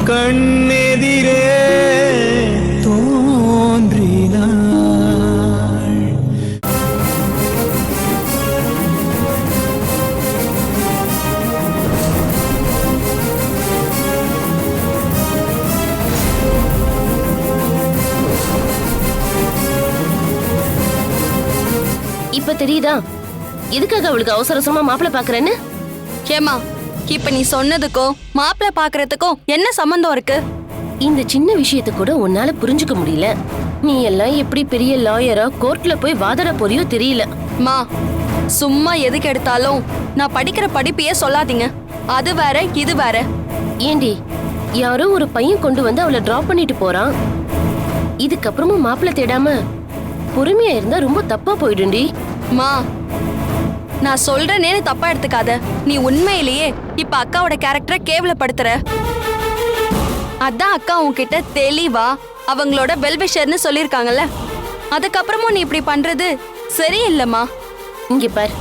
கண்ணெதிரே தோன்றினாள். இப்ப தெரியுதா எதுக்காக அவளுக்கு அவசரமா மாப்பிள்ள பாக்குறேன்னு? ஏமா, இப்ப நீ சொன்னதுக்கும் மாப்பிள்ள பாக்குறதுக்கும் என்ன சம்பந்தம் இருக்கு? இந்த சின்ன விஷயத்தை கூட உன்னால புரிஞ்சுக்க முடியல. நீ எல்லாம் எப்படி பெரிய லாயரா கோர்ட்ல போய் வாதாட போறியோ தெரியல. மா, சும்மா எதுக்கு எடுத்தாலும் நான் படிக்கிற படிப்பையே சொல்லாதீங்க. அது வேற இது வேற. ஏண்டி, யாரோ ஒரு பையன் கொண்டு வந்து அவளை டிராப் பண்ணிட்டு போறான். இதுக்கப்புறமும் மாப்பிள்ள தேடாம பொறுமையா இருந்தா ரொம்ப தப்பா போயிடும்டி. மா, நான் சொல்றேனே தப்பா எடுத்துக்காத. நீ உண்மையிலேயே இப்ப அக்காவோட கேரக்டரை கேவலப்படுத்துற. அதான் அக்கா உன்கிட்ட தெளிவா அவங்களோட வெல்விஷர்னு சொல்லிருக்காங்கல்ல. அதுக்கப்புறமும் நீ இப்படி பண்றது சரியில்லைம்மா. இங்க பார்,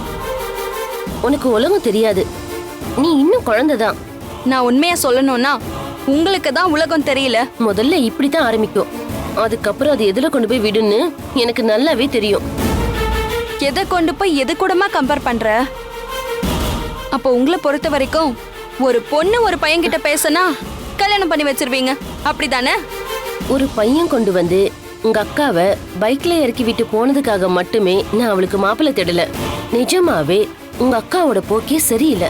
உனக்கு உலகம் தெரியாது. நீ இன்னும் குழந்தைதான். நான் உண்மையா சொல்லணும்னா உங்களுக்கு தான் உலகம் தெரியல. முதல்ல இப்படித்தான் ஆரம்பிக்கும். அதுக்கப்புறம் அது எதுல கொண்டு போய் விடுன்னு எனக்கு நல்லாவே தெரியும். எதை கொண்டு போய் எது கூடமா கம்பேர் பண்ற? அப்போ உங்களை பொறுத்த வரைக்கும் ஒரு பொண்ணு ஒரு பையன் கிட்ட பேசினா கல்யாணம் பண்ணி வச்சிருவீங்க, அப்படிதானே? ஒரு பையன் கொண்டு வந்து உங்க அக்காவை பைக்ல இறக்கி விட்டு போனதுக்காக மட்டுமே நான் அவளுக்கு மாப்பிள்ளை தேடல. நிஜமாவே உங்க அக்காவோட போக்கே சரியில்லை.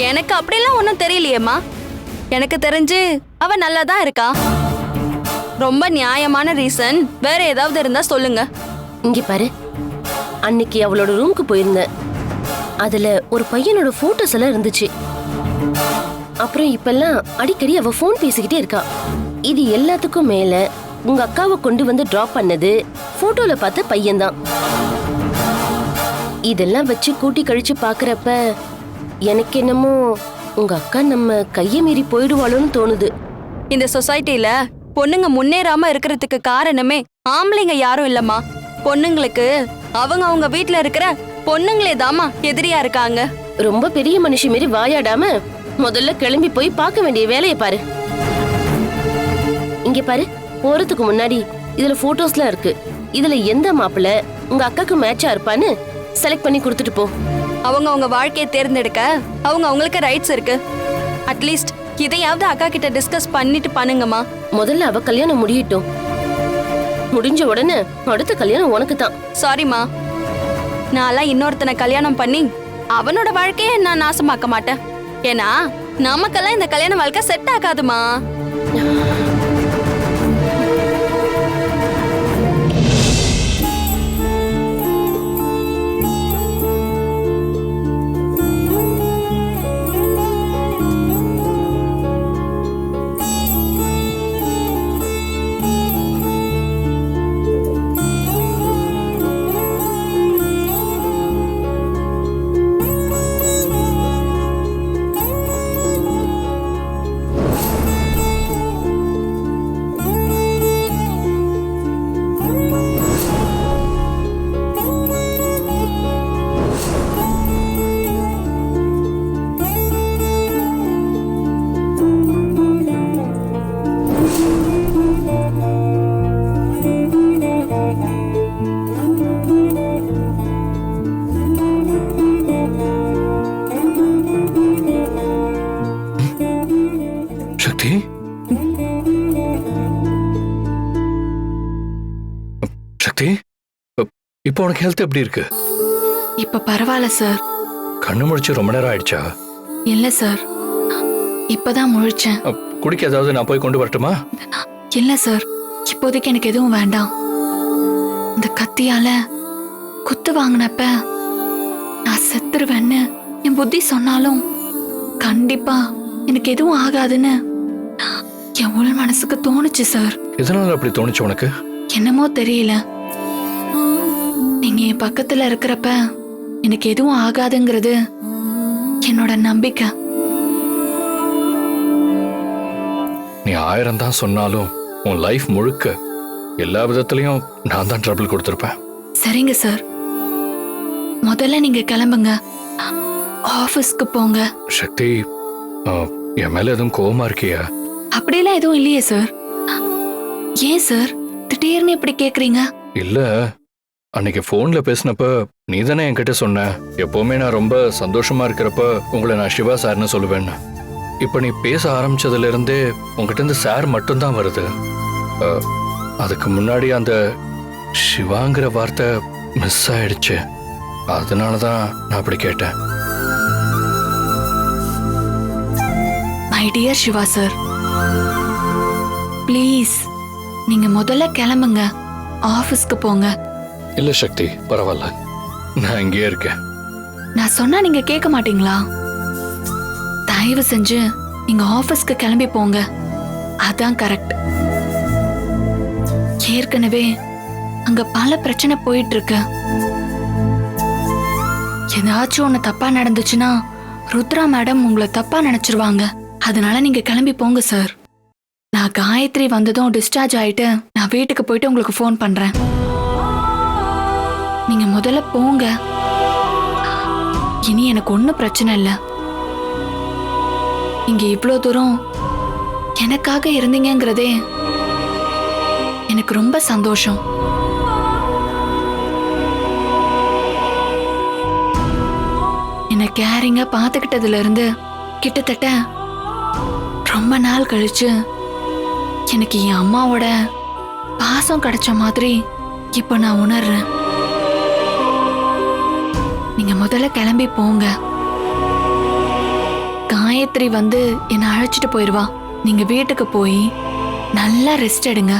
எனக்கு அப்படிலாம் ஒன்றும் தெரியலையேம்மா. எனக்கு தெரிஞ்சு அவ நல்லா தான் இருக்கா. ரொம்ப நியாயமான ரீசன் வேற ஏதாவது இருந்தா சொல்லுங்க. இங்க பாரு, அன்னைக்கு அவளோட ரூமுக்கு போயிருந்தேன். அதுல ஒரு பையனோட போட்டோஸ் எல்லாம் இருந்துச்சு. அப்புறம் இப்பெல்லாம் அடிக்கடி அவ போன் பேசிக்கிட்டே இருக்கா. இது எல்லாத்துக்கும் மேல உங்க அக்காவை கொண்டு வந்து டிராப் பண்ணது போட்டோல பார்த்த பையன்தான். இதெல்லாம் வச்சு கூட்டி கழிச்சு பாக்குறப்ப எனக்கு என்னமோ உங்க அக்கா நம்ம கையை மீறி போயிடுவாளோன்னு தோணுது. இந்த சொசைட்டில பொண்ணுங்க முன்னேறாம இருக்கிறதுக்கு காரணமே ஆம்பளைங்க யாரும் இல்லம்மா. பொண்ணுங்களுக்கு அவங்க அவங்க வீட்டுல இருக்கிற பொண்ணுங்களே தாமா எதிரியா இருக்காங்க. ரொம்ப பெரிய மனுஷி மாரி வாயாடாம முதல்ல கிளம்பி போய் பார்க்க வேண்டிய வேலையை பாரு. இங்க பாரு, போறதுக்கு முன்னாடி இதுல போட்டோஸ்லாம் இருக்கு. இதுல எந்த மாப்பிள்ள உங்க அக்காக்கு மேட்சா இருப்பான்னு செலக்ட் பண்ணி கொடுத்துட்டு போ. அவங்க அவங்க வாழ்க்கையை தேர்ந்தெடுக்க அவங்க அவங்களுக்கு ரைட்ஸ் இருக்கு. அட்லீஸ்ட் இதையாவது அக்கா கிட்ட டிஸ்கஸ் பண்ணிட்டு பண்ணுங்கம்மா. முதல்ல அவ கல்யாணம் முடியட்டும். முடிஞ்ச உடனே அடுத்த கல்யாணம் உனக்கு தான். சாரிம்மா, நான்லாம் இன்னொருத்தனை கல்யாணம் பண்ணி அவனோட வாழ்க்கையை நான் நாசமாக்க மாட்டேன். ஏன்னா நமக்கெல்லாம் இந்த கல்யாண வாழ்க்கை செட் ஆகாதுமா. சக்தி, சக்தி, இப்போ உனக்கு ஹெல்த் எப்படி இருக்கு? இப்ப பரவாயில்ல சார். கண்ணு முடிச்சு ரொம்ப நேரம் ஆயிடுச்சா? இல்ல சார், இப்பதான் முழிச்சேன். குடிக்க ஏதாவது நான் போய் கொண்டு வரட்டுமா? இல்ல சார், இப்போதைக்கு எனக்கு எதுவும் வேண்டாம். இந்த கத்தியால குத்து வாங்கினப்ப நான் செத்துருவேன்னு என் புத்தி சொன்னாலும் கண்டிப்பா எனக்கு எதுவும் ஆகாதுன்னு என் உள் மனசுக்கு தோணுச்சு சார். எதனால அப்படி தோணுச்சு உனக்கு? என்னமோ தெரியல. நீங்க என் பக்கத்துல இருக்கிறப்ப எனக்கு எதுவும் ஆகாதுங்கிறது என்னோட நம்பிக்கை. நீ 1000 தான் சொன்னாலும் உன் லைஃப் முழுக்க எல்லா விதத்திலையும் நான் தான் ட்ரபிள் கொடுத்துருப்பேன். சரிங்க சார், முதல்ல நீங்க கிளம்புங்க, ஆபீஸ்க்கு போங்க. சக்தி, என் மேல எதுவும் கோவமா இருக்கியா? அப்படியெல்லாம் எதுவும் இல்லையே சார். ஏன் சார் திடீர்னு இப்படி கேக்குறீங்க? இல்ல, அன்னைக்கு போன்ல பேசினப்ப நீ தானே என்கிட்ட சொன்ன, எப்பவுமே நான் ரொம்ப சந்தோஷமா இருக்கிறப்ப உங்களை நான் சிவா சார்னு சொல்லுவேன்னு. இப்ப நீ பேச ஆரம்பிச்சதுல இருந்தே உங்ககிட்ட இருந்து சார் மட்டும்தான் வருது. அதுக்கு முன்னாடி அந்த சிவாங்கிற வார்த்தை மிஸ் ஆயிடுச்சு. அதனாலதான் நான் அப்படி கேட்டேன். My dear Shiva sir, please நீங்க முதல்ல கிளம்புங்க, ஆபீஸ்க்கு போங்க. இல்ல சக்தி, பரவாயில்ல, நான் இங்கேயே இருக்கேன். நான் சொன்னா நீங்க கேட்க மாட்டீங்களா? தயவு செஞ்சு நீங்க ஆபீஸ்க்கு கிளம்பி போங்க, அதான் கரெக்ட். ஏற்கனவே அங்க பல பிரச்சனை போயிட்டு இருக்கு. ஏதாச்சும் ஒண்ணு தப்பா நடந்துச்சுன்னா ருத்ரா மேடம் உங்களை தப்பா நினைச்சிருவாங்க. அதனால நீங்க கிளம்பி போங்க சார். நான் காயத்ரி வந்ததும் டிஸ்சார்ஜ் ஆயிட்டு நான் வீட்டுக்கு போயிட்டு உங்களுக்கு ஃபோன் பண்றேன். நீங்க முதல்ல போங்க. இனி எனக்கு ஒன்னும் பிரச்சனை இல்லை. நீங்க இவ்ளோ தூரம் எனக்காக இருந்தீங்கங்கிறதே எனக்கு ரொம்ப சந்தோஷம். என்ன கேரிங்கா பாத்துக்கிட்டதுல இருந்து கிட்டத்தட்ட ரொம்ப நாள் கழிச்சு எனக்கு என் அம்மாவோட பாசம் கிடைச்ச மாதிரி இப்ப நான் உணர்றேன். நீங்க முதல்ல கிளம்பி போங்க. காயத்ரி வந்து என்னை அழைச்சிட்டு போயிருவா. நீங்க வீட்டுக்கு போய் நல்லா ரெஸ்ட் எடுங்க.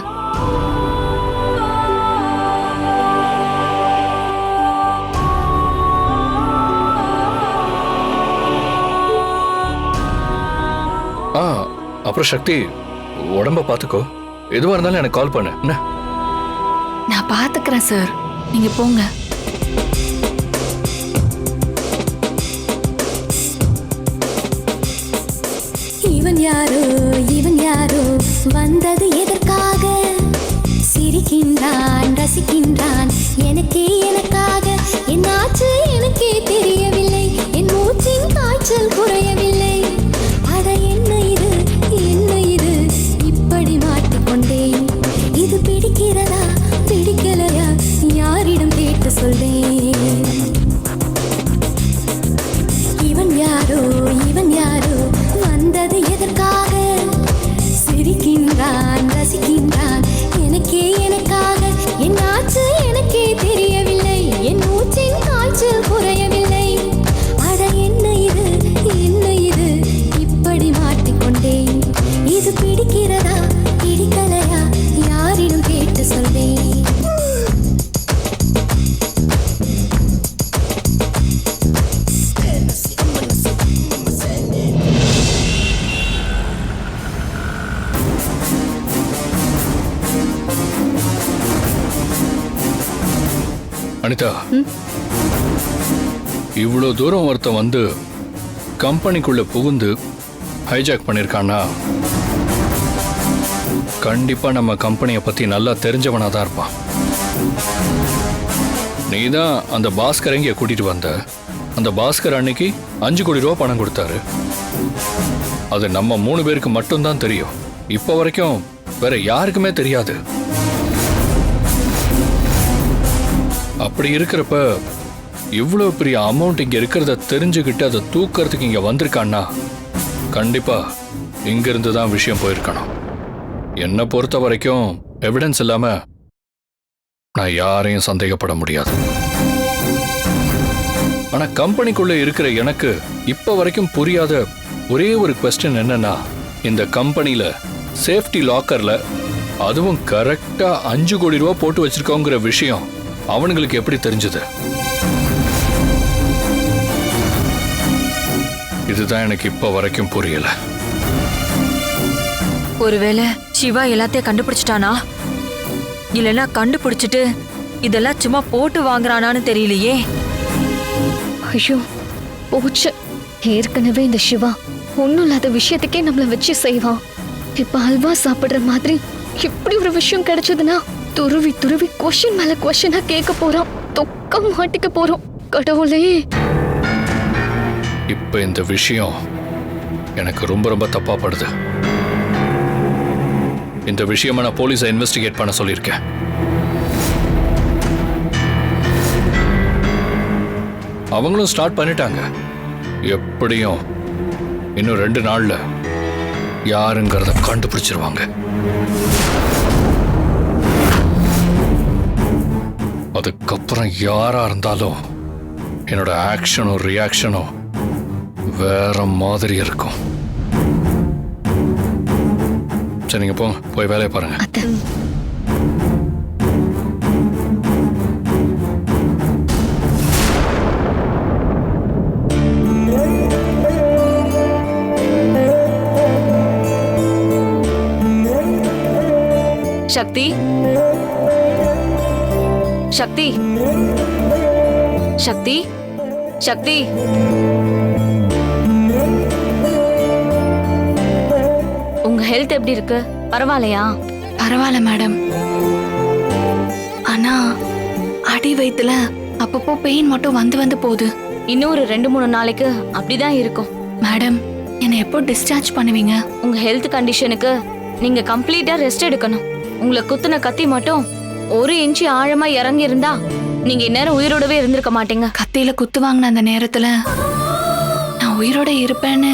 அப்புறம் சக்தி, உடம்ப பாத்துக்கோ. எதுவா இருந்தாலும் எனக்கு கால் பண்ணு. என்ன? நான் பாத்துக்கிறேன் சார், நீங்க போங்க. இவன் யாரோ வந்தது எதற்காக? சிரிக்கின்றான், ரசிக்கின்றான், எனக்காக. என்னாச்சு எனக்கே தெரியவில்லை, என் மூச்சின் காய்ச்சல் குறையவில்லை. அட என்ன இது இப்படி மாட்டிக்கொண்டேன். இது பிடிக்கிறதா பிடிக்கலையா யாரிடம் கேட்டு சொல்வேன்? இவன் யாரோ வந்தது எதற்காக? சிரிக்கின்றான், ரசிக்கின்றான், எனக்காக. என்னாச்சு எனக்கே தெரியவில்லை, என் மூச்சின் காய்ச்சல் குறையவில்லை. அட என்ன இது இப்படி மாட்டிக்கொண்டேன். இது பிடிக்கிறதா பிடிக்கலையா யாரிடம் கேட்டு சொல்வேன்? அனிதா, இவ்வளோ தூரம் ஒருத்தன் வந்து கம்பெனிக்குள்ள புகுந்து ஹைஜாக் பண்ணிருக்கானா, கண்டிப்பா நம்ம கம்பெனியை பத்தி நல்லா தெரிஞ்சவனா தான் இருப்பான். நீ தான் அந்த பாஸ்கர் இங்க கூட்டிட்டு வந்த. அந்த பாஸ்கர் அன்னைக்கு 5 கோடி ரூபா பணம் கொடுத்தாரு. அது நம்ம 3 பேருக்கு மட்டும்தான் தெரியும். இப்ப வரைக்கும் வேற யாருக்குமே தெரியாது. அப்படி இருக்கிறப்ப இவ்வளவு பெரிய அமௌண்ட் இங்க இருக்கிறத தெரிஞ்சுக்கிட்டு அதை தூக்கறதுக்கு இங்க வந்திருக்கான்னா கண்டிப்பா இங்க இருந்து தான் விஷயம் போயிருக்கணும். என்னை பொறுத்த வரைக்கும் எவிடன்ஸ் இல்லாம நான் யாரையும் சந்தேகப்பட முடியாது. ஆனா கம்பெனிக்குள்ள இருக்கிற எனக்கு இப்ப வரைக்கும் புரியாத ஒரே ஒரு கொஸ்டின் என்னன்னா, இந்த கம்பெனில சேஃப்டி லாக்கர்ல அதுவும் கரெக்டா 5 கோடி ரூபா போட்டு வச்சிருக்கோங்கிற விஷயம் அவனுங்களுக்கு எப்படி தெரிஞ்சது? இதுதான் எனக்கு இப்ப வரைக்கும் புரியல. ஒருவேளை சிவா எல்லாத்தையும் கண்டுபிடிச்சிட்டானா, இல்லைன்னா கண்டுபிடிச்சிட்டு இதெல்லாம் சும்மா போட்டு வாங்குறானான்னு தெரியலையே. ஐயோ போச்சு, ஏற்கனவே இந்த சிவா ஒன்னும் இல்லாத விஷயத்துக்கே நம்மள வச்சு செய்வான். இப்ப அல்வா சாப்பிடுற மாதிரி இப்படி ஒரு விஷயம் கிடைச்சதுன்னா துருவி துருவி கொஸ்டின் மேல கொஸ்டினா கேட்க போறான். தொக்க மாட்டிக்க போறோம். கடவுளே, இப்ப இந்த விஷயம் எனக்கு ரொம்ப ரொம்ப தப்பா படுது. இந்த விஷயமா நான் போலீஸை இன்வெஸ்டிகேட் பண்ண சொல்லியிருக்கேன். அவங்களும் ஸ்டார்ட் பண்ணிட்டாங்க. எப்படியும் இன்னும் 2 நாள்ல யாருங்கிறத கண்டுபிடிச்சிருவாங்க. அதுக்கப்புறம் யாரா இருந்தாலும் என்னோட ஆக்ஷனும் ரியாக்ஷனும் வேற மாதிரி இருக்கும். சரி, நீங்க போய் வேலையை பாருங்க. சக்தி, சக்தி, சக்தி, சக்தி. உங்க ஹெல்த் எப்படி இருக்கு? பரவாயில்லையா? பரவாயில்ல மேடம். ஆனா அடி வயித்துல அப்பப்போ பெயின் மட்டும் வந்து போகுது. இன்னும் ஒரு 2-3 நாளைக்கு அப்படிதான் இருக்கும். மேடம், என்னை எப்போ டிஸ்சார்ஜ் பண்ணுவீங்க? உங்க ஹெல்த் கண்டிஷனுக்கு நீங்க கம்ப்ளீட்டா ரெஸ்ட் எடுக்கணும். உங்களை குத்துன கத்தி மட்டும் 1 இன்ச்சு ஆழமா இறங்கி இருந்தா நீங்க இந்நேரம் உயிரோடவே இருந்திருக்க மாட்டீங்க. கத்தியில குத்து வாங்கின அந்த நேரத்துல நான் உயிரோட இருப்பேன்னு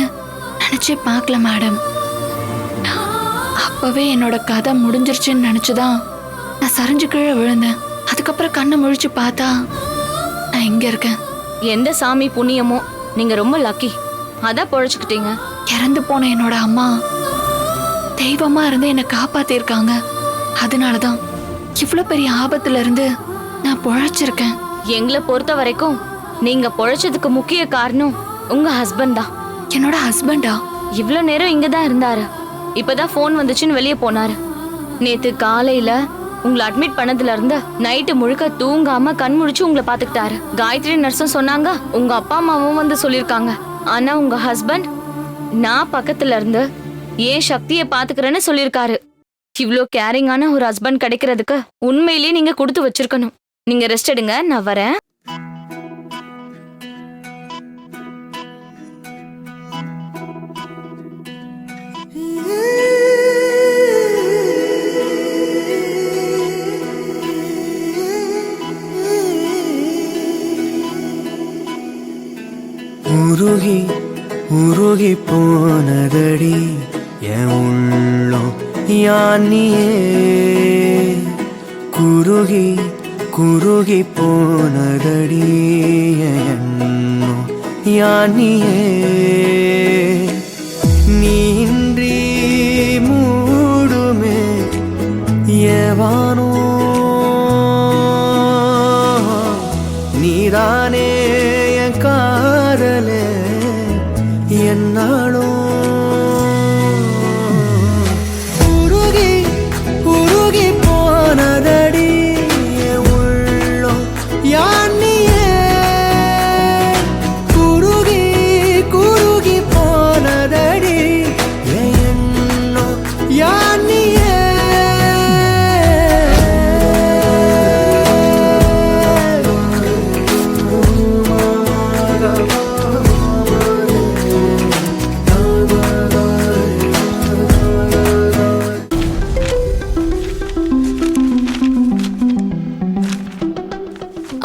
நினைச்சே பார்க்கல மேடம். அப்பவே என்னோட கதை முடிஞ்சிருச்சுன்னு நினைச்சுதான் நான் சரிஞ்சு கீழே விழுந்தேன். அதுக்கப்புறம் கண்ணை முழிச்சு பார்த்தா நான் இங்க இருக்கேன். எந்த சாமி புண்ணியமோ, நீங்க ரொம்ப லக்கி. அதான் பொழைச்சுக்கிட்டீங்க. இறந்து போன என்னோட அம்மா தெய்வமா இருந்து என்னை காப்பாத்திருக்காங்க. அதனாலதான் இவ்வளோ பெரிய ஆபத்துல இருந்து நான் பொழைச்சிருக்கேன். எங்களை பொறுத்த வரைக்கும் நீங்க பொழைச்சதுக்கு முக்கிய காரணம் உங்க ஹஸ்பண்ட் தான். என்னோட ஹஸ்பண்டா? இவ்வளோ நேரம் இங்க தான் இருந்தாரு. இப்பதான் ஃபோன் வந்துச்சுன்னு வெளியே போனாரு. நேத்து காலையில உங்களை அட்மிட் பண்ணதுல இருந்து நைட்டு முழுக்க தூங்காம கண் முழிச்சு உங்களை பாத்துக்கிட்டாரு. காயத்ரி நர்ஸும் சொன்னாங்க, உங்க அப்பா அம்மாவும் வந்து சொல்லிருக்காங்க. ஆனா உங்க ஹஸ்பண்ட் நான் பக்கத்துல இருந்து ஏன் சக்தியை பாத்துக்கிறேன்னு சொல்லிருக்காரு. இவ்ளோ கேரிங்கான ஒரு ஹஸ்பண்ட் கிடைக்கிறதுக்கு உண்மையிலேயே நீங்க கொடுத்து வச்சிருக்கணும். நீங்க ரெஸ்ட் எடுங்க, நான் வரேன். உருகி உருகி போனதடி என் உள்ளம் யானியே, குருகி குருகி போனதடி என் எண்ணம் யானியே. நீன்றி மூடுமே ஏவானோ, நீதானே என் காதலே என்னாலும். உருகி உருகி போனதடி என் உள்ளம் யானியே, குருகி குருகி போனதடி என் எண்ணம் யானியே.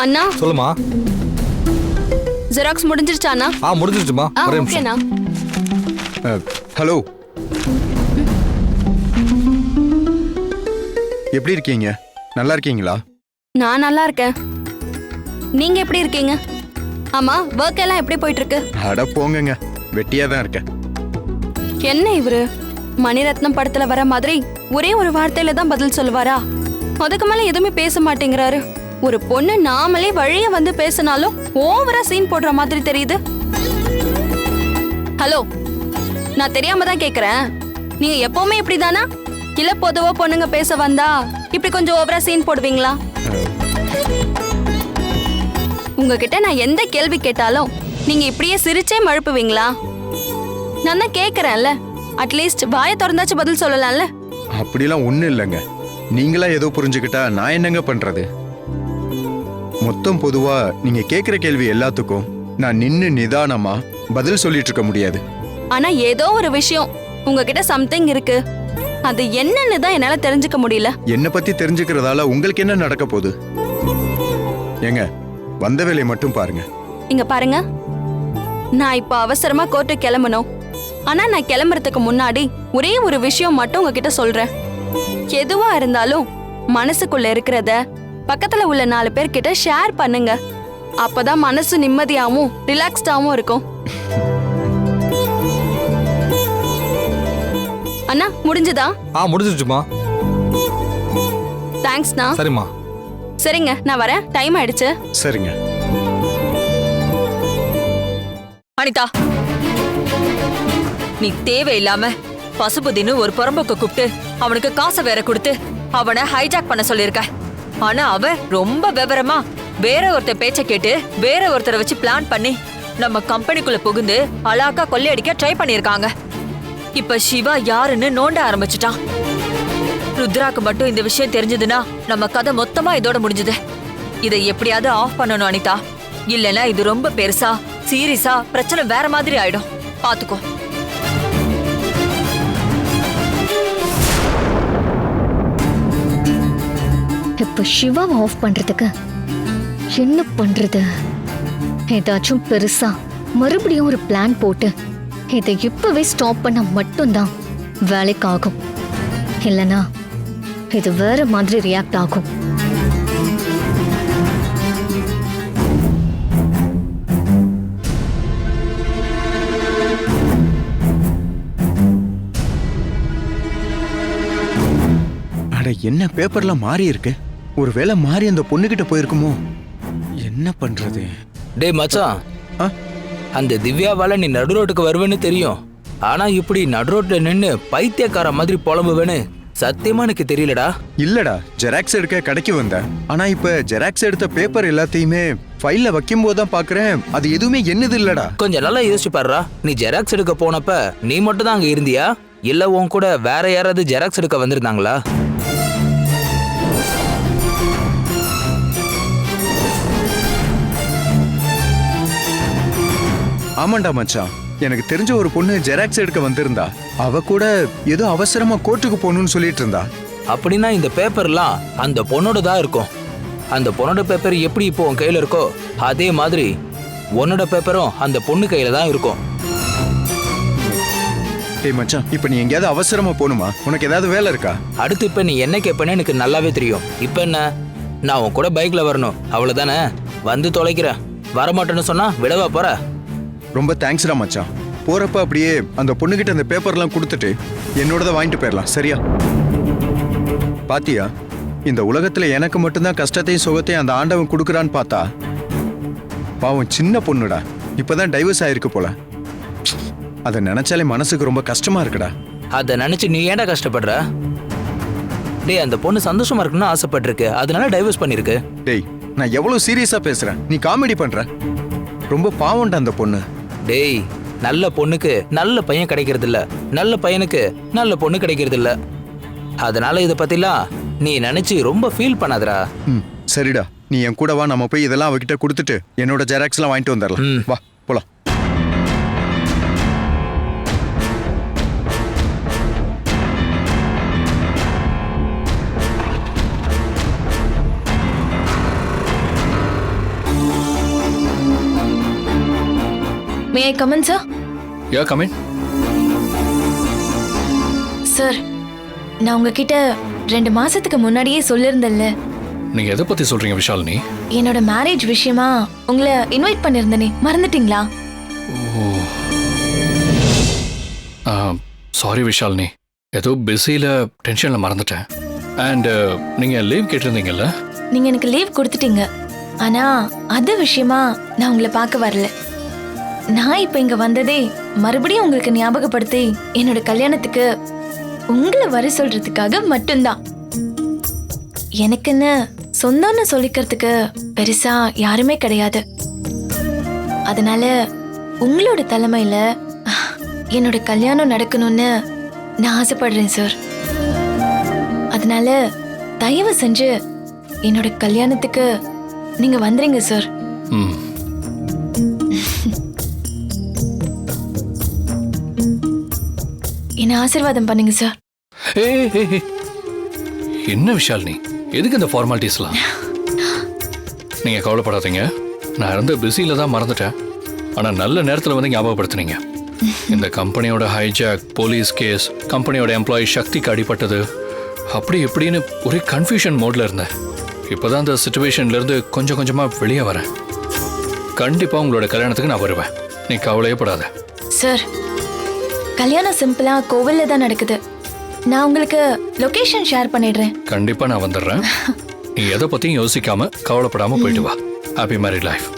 அண்ணா, சொல்லுமா. ஜெராக்ஸ் முடிஞ்சிருச்சாண்ணா? முடிஞ்சிருச்சுமா. ஒரே நிமிஷம். ஓகேண்ணா. ஹலோ, எப்படி இருக்கீங்க? நல்லா இருக்கீங்களா? நான் நல்லா இருக்கேன். நீங்க எப்படி இருக்கீங்க? ஆமா, ஒர்க் எல்லாம் எப்படி போயிட்டு இருக்கு? அட போங்கங்க, வெட்டியா தான் இருக்கேன். என்ன இவரு மணிரத்னம் படத்துல வர மாதிரி ஒரே ஒரு வார்த்தையில தான் பதில் சொல்லுவாரா? அதுக்கு மேல எதுவுமே பேச மாட்டேங்கிறாரு. ஒரு பொண்ணு நாமளே வழிய வந்து பேசினாலும் ஓவரா சீன் போடுற மாதிரி தெரியுது. ஹலோ, நான் தெரியாம தான் கேக்குறேன். நீங்க எப்பவுமே இப்படிதானா? இல்ல பொதுவா பொண்ணுங்க பேச வந்தா இப்படி கொஞ்சம் ஓவரா சீன் போடுவீங்களா? உங்ககிட்ட நான் எந்த கேள்வி கேட்டாலும் நீங்க இப்படியே சிரிச்சே மழுப்புவீங்களா? நான் தான் கேக்குறேன்ல, அட்லீஸ்ட் வாயை திறந்தாச்சும் பதில் சொல்லலாம்ல. அப்படிலாம் ஒண்ணும் இல்லைங்க. நீங்களா ஏதோ புரிஞ்சுக்கிட்டா நான் என்னங்க பண்றது? மொத்தம் பொதுவா நீங்க கேக்குற கேள்வி எல்லாத்துக்கும் நான் நின்னு நிதானமா பதில் சொல்லிட்டு இருக்க முடியாது. ஆனா ஏதோ ஒரு விஷயம் உங்ககிட்ட சம்திங் இருக்கு. அது என்னன்னு தான் என்னால தெரிஞ்சுக்க முடியல. என்னை பத்தி தெரிஞ்சுக்கிறதால உங்களுக்கு என்ன நடக்க போகுது? ஏங்க, வந்த வேலையை மட்டும் பாருங்க. இங்க பாருங்க, நான் இப்ப அவசரமா கோர்ட்டுக்கு கிளம்பணும். ஆனா நான் கிளம்புறதுக்கு முன்னாடி ஒரே ஒரு விஷயம் மட்டும் உங்ககிட்ட சொல்றேன். எதுவா இருந்தாலும் மனசுக்குள்ள இருக்கிறத பக்கத்துல உள்ள 4 பேர்கிட்ட ஷேர் பண்ணுங்க. அப்பதான் மனசு நிம்மதியாவும் ரிலாக்ஸ்டாவும் இருக்கும். அண்ணா, முடிஞ்சதா? முடிஞ்சிருச்சுமா. தேங்க்ஸ்ண்ணா. சரிம்மா. சரிங்க, நான் வரேன். டைம் ஆயிடுச்சு. சரிங்க. அனிதா, நீ தேவையில்லாம பசுபதினு ஒரு புறம்போக்க கூப்பிட்டு அவனுக்கு காசை வேற கொடுத்து அவனை ஹைஜாக் பண்ண சொல்லிருக்க. ஆனா அவன் ரொம்ப விவரமா வேற ஒருத்தர் பேச்ச கேட்டு வேற ஒருத்தரை வச்சு பிளான் பண்ணி நம்ம கம்பெனிக்குள்ள புகுந்து அழகா கொள்ளையடிக்க ட்ரை பண்ணிருக்காங்க. இப்ப சிவா யாருன்னு நோண்ட ஆரம்பிச்சுட்டான். ருத்ராக்கு மட்டும் இந்த விஷயம் தெரிஞ்சதுன்னா நம்ம கதை மொத்தமா இதோட முடிஞ்சது. இதை எப்படியாவது ஆஃப் பண்ணணும் அனிதா. இல்லைன்னா இது ரொம்ப பெருசா சீரியஸா பிரச்சனை வேற மாதிரி ஆயிடும். பாத்துக்கோ. இப்ப சிவாவை ஆஃப் பண்றதுக்கு என்ன பண்றது? ஏதாச்சும் பெருசா மறுபடியும் ஒரு பிளான் போட்டு இதை இப்பவே ஸ்டாப் பண்ண மட்டும்தான் வேலைக்கு ஆகும். இல்லனா இது வேற மாதிரி ரியாக்ட் ஆகும். அட, என்ன பேப்பர்ல மாறி இருக்கு? ஒருவேளை மாறி அந்த பொண்ணுகிட்ட போயிருக்குமோ? என்ன பண்றது? டேய் மச்சான், அந்த திவ்யாவால நீ நடு ரோட்டுக்கு வருவேன்னு தெரியும். ஆனா இப்படி நடு ரோட்ல நின்னு பைத்தியக்கார மாதிரி புலம்புவேன்னு சத்தியமா எனக்கு தெரியலடா. இல்லடா, ஜெராக்ஸ் எடுக்க கடைக்கு வந்தேன். ஆனா இப்ப ஜெராக்ஸ் எடுத்த பேப்பர் எல்லாத்தையுமே ஃபைல்ல வைக்கும் போது தான் பாக்குறேன் அது எதுவுமே என்னது இல்லடா. கொஞ்சம் நல்லா யோசிச்சு பாருடா. நீ ஜெராக்ஸ் எடுக்க போனப்ப நீ மட்டும் தான் அங்க இருந்தியா, இல்ல உன் கூட வேற யாராவது ஜெராக்ஸ் எடுக்க வந்திருந்தாங்களா? ஆமாண்டா மச்சான், எனக்கு தெரிஞ்ச ஒரு பொண்ணு ஜெராக்ஸ் எடுக்க வந்திருந்தா. அவ கூட ஏதோ அவசரமா கோர்ட்டுக்கு போகணும்னு சொல்லிட்டு இருந்தா. அப்படின்னா இந்த பேப்பர்லாம் அந்த பொண்ணோட தான் இருக்கும். அந்த பொண்ணோட பேப்பர் எப்படி இப்போ உன் கையில இருக்கோ அதே மாதிரி உன்னோட பேப்பரும் அந்த பொண்ணு கையில தான் இருக்கும். டேய் மச்சான், இப்ப நீ எங்கேயாவது அவசரமா போகணுமா? உனக்கு ஏதாவது வேலை இருக்கா? அடுத்து இப்ப நீ என்ன கேட்பேன்னு எனக்கு நல்லாவே தெரியும். இப்ப என்ன, நான் உன் கூட பைக்ல வரணும் அவ்வளவுதானே? வந்து தொலைக்கிறேன். வரமாட்டேன்னு சொன்னா விடவா போற? ரொம்ப தேங்க்ஸ்டா மச்சான். போறப்ப அப்படியே அந்த பொண்ணுகிட்ட அந்த பேப்பர்லாம் கொடுத்துட்டு என்னோடத வாங்கிட்டு போயிடலாம், சரியா? பாத்தியா, இந்த உலகத்துல எனக்கு மட்டும்தான் கஷ்டத்தையும் சுகத்தையும் அந்த ஆண்டவன் கொடுக்குறான்னு பார்த்தா, பாவம் சின்ன பொண்ணுடா, இப்பதான் டைவர்ஸ் ஆயிருக்கு போல. அதை நினைச்சாலே மனசுக்கு ரொம்ப கஷ்டமா இருக்குடா. அதை நினைச்சு நீ ஏன்டா கஷ்டப்படுற? டேய், அந்த பொண்ணு சந்தோஷமா இருக்குன்னு ஆசைப்பட்டிருக்கு, அதனால டைவர்ஸ் பண்ணிருக்கு. டேய், நான் எவ்வளவு சீரியஸா பேசுறேன், நீ காமெடி பண்ற. ரொம்ப பாவம்டா அந்த பொண்ணு. டேய், நல்ல பொண்ணுக்கு நல்ல பையன் கிடைக்கிறது இல்ல, நல்ல பையனுக்கு நல்ல பொண்ணு கிடைக்கிறது இல்ல. அதனால இத பத்திலாம் நீ நினைச்சு ரொம்ப ஃபீல் பண்ணாதடா. சரிடா, நீ என் கூட வா, நம்ம போய் இதெல்லாம் அவகிட்ட கொடுத்துட்டு என்னோட ஜெராக்ஸ் எல்லாம் வாங்கிட்டு வந்துடலாம். வா போலாம். May I come in sir? Yeah, come in. Sir, நான் உங்ககிட்ட 2 மாசத்துக்கு முன்னாடியே சொல்லியிருந்தேன்ல. நீங்க எதை பத்தி சொல்றீங்க விஷாலினி? என்னோட மேரேஜ் விஷயமா உங்களை இன்வைட் பண்ணியிருந்தேனே, மறந்துட்டீங்களா? சாரி விஷாலினி, ஏதோ பிஸியில் டென்ஷனில் மறந்துட்டேன். அண்ட் நீங்கள் லீவ் கேட்டிருந்தீங்கல்ல? நீங்க எனக்கு லீவ் கொடுத்துட்டீங்க. ஆனா அது விஷயமா நான் உங்களை பார்க்க வரல. நான் இப்ப இங்க வந்ததே மறுபடியும் உங்களுக்கு ஞாபகப்படுத்தி என்னோட கல்யாணத்துக்கு உங்களை வர சொல்றதுக்காக மட்டும்தான். எனக்குன்னு சொந்தம்னு சொல்லிக்கிறதுக்கு பெருசா யாருமே கிடையாது. அதனால உங்களோட தலைமையில என்னோட கல்யாணம் நடக்கணும்னு நான் ஆசைப்படுறேன் சார். அதனால தயவு செஞ்சு என்னோட கல்யாணத்துக்கு நீங்க வந்துறீங்க சார். என்ன ஆசீர்வாதம் பண்ணுங்க சார். ஏய், என்ன விஷால் நீ எதுக்கு இந்த ஃபார்மாலிட்டிஸ்லாம்? நீங்க கவலைப்படாதீங்க, நான் இருந்த பிஸியில தான் மறந்துட்டேன். ஆனா நல்ல நேரத்துல வந்து ஞாபகப்படுத்துனீங்க. இந்த கம்பெனியோட ஹைஜாக், போலீஸ் கேஸ், கம்பெனியோட எம்ப்ளாயி சக்திக்கு அடிபட்டது, அப்படி எப்படின்னு ஒரே கன்ஃபியூஷன் மோட்ல இருந்தேன். இப்போதான் அந்த சுச்சுவேஷன்ல இருந்து கொஞ்சம் கொஞ்சமா வெளியே வரேன். கண்டிப்பா உங்களோட கல்யாணத்துக்கு நான் வருவேன், நீ கவலையே படாத. சார், கல்யாணம் சிம்பிளா கோவில்ல தான் நடக்குது. நான் உங்களுக்கு லொகேஷன் ஷேர் பண்ணிடுறேன். கண்டிப்பா நான் வந்துடுறேன். நீ எதை பத்தியும் யோசிக்காம கவலைப்படாம போயிட்டு வா. Happy married life.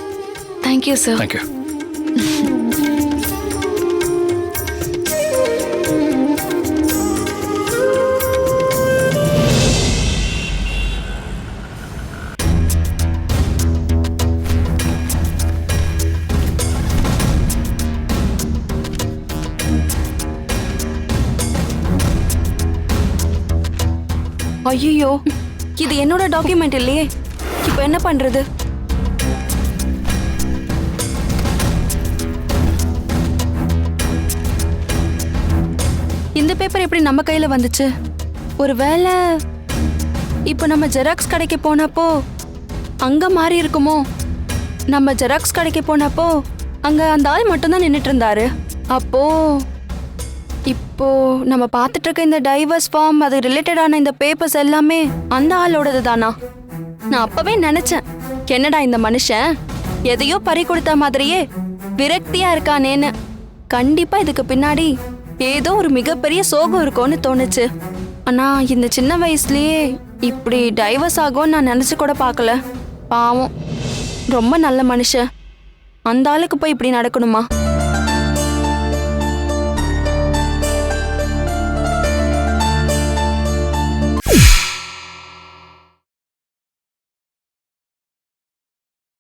Thank you sir. Thank you. ஐயோ, இது என்னோட டாக்குமெண்ட் இல்லையே, இப்போ என்ன பண்றது? இந்த பேப்பர் எப்படி நம்ம கையில வந்துச்சு? ஒருவேளை இப்போ நம்ம ஜெராக்ஸ் கடைக்கு போனப்போ அங்க மாறி இருக்குமோ? நம்ம ஜெராக்ஸ் கடைக்கு போனப்போ அங்க அந்த ஆள் மட்டும்தான் நின்றுட்டு இருந்தாரு. அப்போ இப்போ நம்ம பார்த்துட்டு இருக்க இந்த டைவர்ஸ் ஃபார்ம், அது ரிலேட்டடான இந்த பேப்பர்ஸ் எல்லாமே அந்த ஆளோடது தானா? நான் அப்பவே நினைச்சேன், என்னடா இந்த மனுஷன் எதையோ பறி கொடுத்த மாதிரியே விரக்தியா இருக்கானேன்னு. கண்டிப்பா இதுக்கு பின்னாடி ஏதோ ஒரு மிகப்பெரிய சோகம் இருக்கும்னு தோணுச்சு. ஆனா இந்த சின்ன வயசுலயே இப்படி டைவர்ஸ் ஆகும்னு நான் நினைச்சு கூட பார்க்கல. பாவம், ரொம்ப நல்ல மனுஷன். அந்த ஆளுக்கு போய் இப்படி நடக்கணுமா?